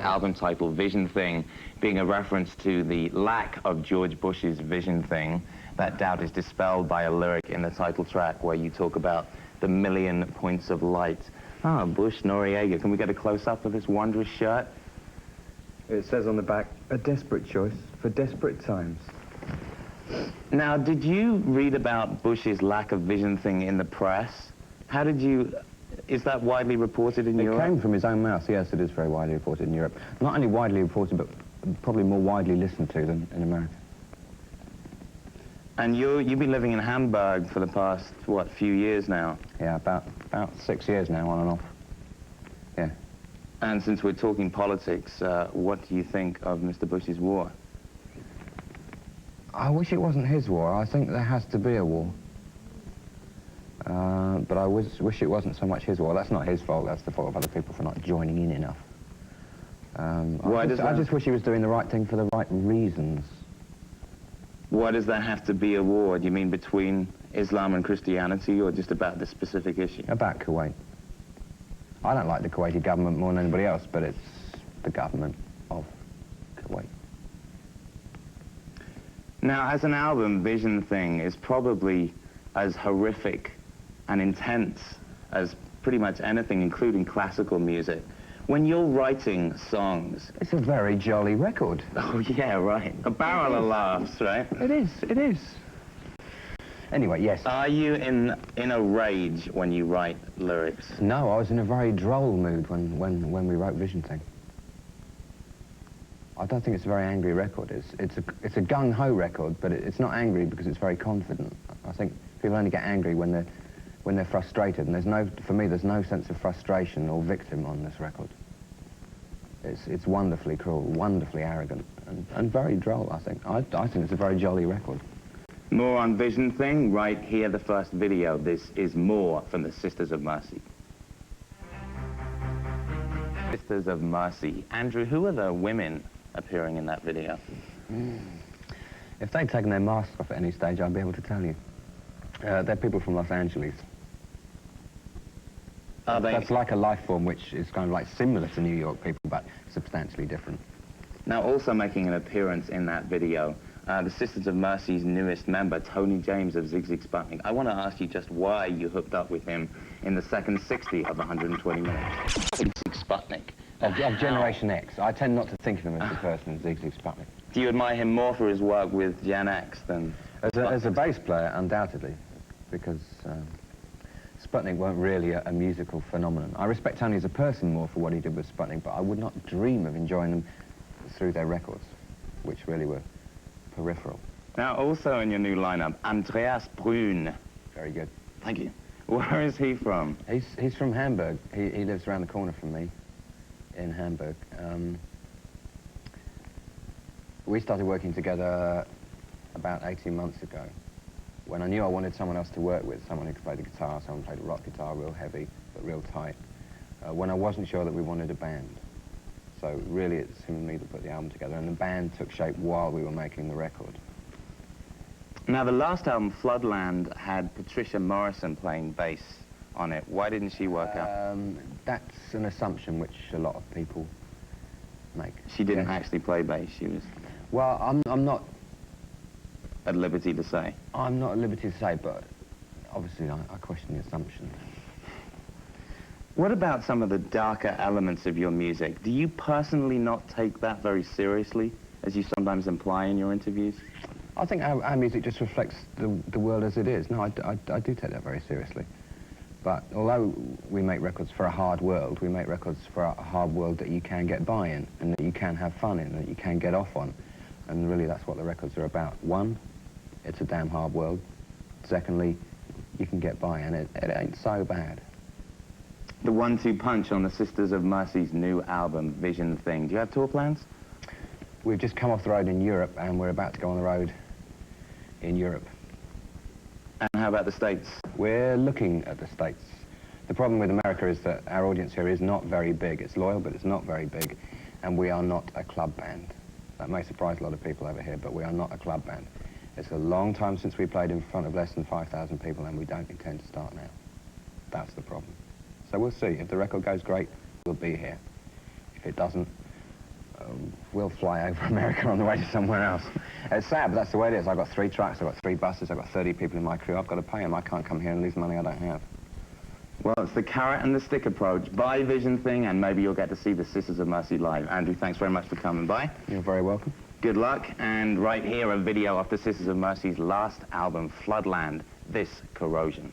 album title, Vision Thing, being a reference to the lack of George Bush's Vision Thing. That doubt is dispelled by a lyric in the title track where you talk about the million points of light. Ah, Bush Noriega. Can we get a close-up of this wondrous shirt? It says on the back, a desperate choice for desperate times. Now, did you read about Bush's lack of vision thing in the press? How did you... Is that widely reported in Europe? It came from his own mouth, yes, it is very widely reported in Europe. Not only widely reported, but probably more widely listened to than in America. And you've been living in Hamburg for the past, what, few years now? Yeah, about 6 years now, on and off. Yeah. And since we're talking politics, what do you think of Mr. Bush's war? I wish it wasn't his war. I think there has to be a war. But I wish it wasn't so much his war. That's not his fault. That's the fault of other people for not joining in enough. I just wish he was doing the right thing for the right reasons. Why does that have to be a war? Do you mean between Islam and Christianity, or just about this specific issue? About Kuwait. I don't like the Kuwaiti government more than anybody else, but it's the government of Kuwait. Now, as an album, Vision Thing is probably as horrific and intense as pretty much anything, including classical music. When you're writing songs... It's a very jolly record. Oh, yeah, right. A barrel of laughs, right? It is. Anyway, yes. Are you in a rage when you write lyrics? No, I was in a very droll mood when we wrote Vision Thing. I don't think it's a very angry record. It's a gung-ho record, but it's not angry because it's very confident. I think people only get angry when they're frustrated, and for me, there's no sense of frustration or victim on this record. It's wonderfully cruel, wonderfully arrogant, and very droll, I think. I think it's a very jolly record. More on Vision Thing, right here, the first video. This is More from the Sisters of Mercy. Sisters of Mercy. Andrew, who are the women appearing in that video? If they'd taken their masks off at any stage, I'd be able to tell you. They're people from Los Angeles. That's like a life form which is kind of like similar to New York people, but substantially different. Now, also making an appearance in that video, the Sisters of Mercy's newest member, Tony James of Sigue Sigue Sputnik. I want to ask you just why you hooked up with him in the second 60 of 120 minutes. Sigue Sigue Sputnik. Of Generation X. I tend not to think of him as the person in Sigue Sigue Sputnik. Do you admire him more for his work with Gen X than... As a bass player, undoubtedly, because Sputnik weren't really a musical phenomenon. I respect Tony as a person more for what he did with Sputnik, but I would not dream of enjoying them through their records, which really were peripheral. Now, also in your new lineup, Andreas Brun. Very good. Thank you. Where is he from? He's from Hamburg. He lives around the corner from me in Hamburg. We started working together about 18 months ago, when I knew I wanted someone else to work with, someone who could play the guitar, someone who played the rock guitar, real heavy, but real tight, when I wasn't sure that we wanted a band. So really it's him and me that put the album together, and the band took shape while we were making the record. Now, the last album, Floodland, had Patricia Morrison playing bass on it. Why didn't she work out? That's an assumption which a lot of people make. She didn't actually play bass, she was... Well, I'm not... at liberty to say? I'm not at liberty to say, but obviously I question the assumption. What about some of the darker elements of your music? Do you personally not take that very seriously, as you sometimes imply in your interviews? I think our music just reflects the world as it is. No, I do take that very seriously. But although we make records for a hard world, we make records for a hard world that you can get by in, and that you can have fun in, that you can get off on. And really that's what the records are about. One, it's a damn hard world. Secondly, you can get by, and it ain't so bad. The 1-2 punch on the Sisters of Mercy's new album, Vision Thing. Do you have tour plans? We've just come off the road in Europe, and we're about to go on the road in Europe. And how about the States? We're looking at the States. The problem with America is that our audience here is not very big. It's loyal, but it's not very big, and we are not a club band. That may surprise a lot of people over here, but we are not a club band. It's a long time since we played in front of less than 5,000 people, and we don't intend to start now. That's the problem. So we'll see. If the record goes great, we'll be here. If it doesn't, we'll fly over America on the way to somewhere else. It's sad, but that's the way it is. I've got 3 trucks, I've got 3 buses, I've got 30 people in my crew. I've got to pay them. I can't come here and lose money I don't have. Well, it's the carrot and the stick approach. Buy Vision thing, and maybe you'll get to see the Sisters of Mercy live. Andrew, thanks very much for coming by. You're very welcome. Good luck, and right here, a video of the Sisters of Mercy's last album, Floodland, This Corrosion.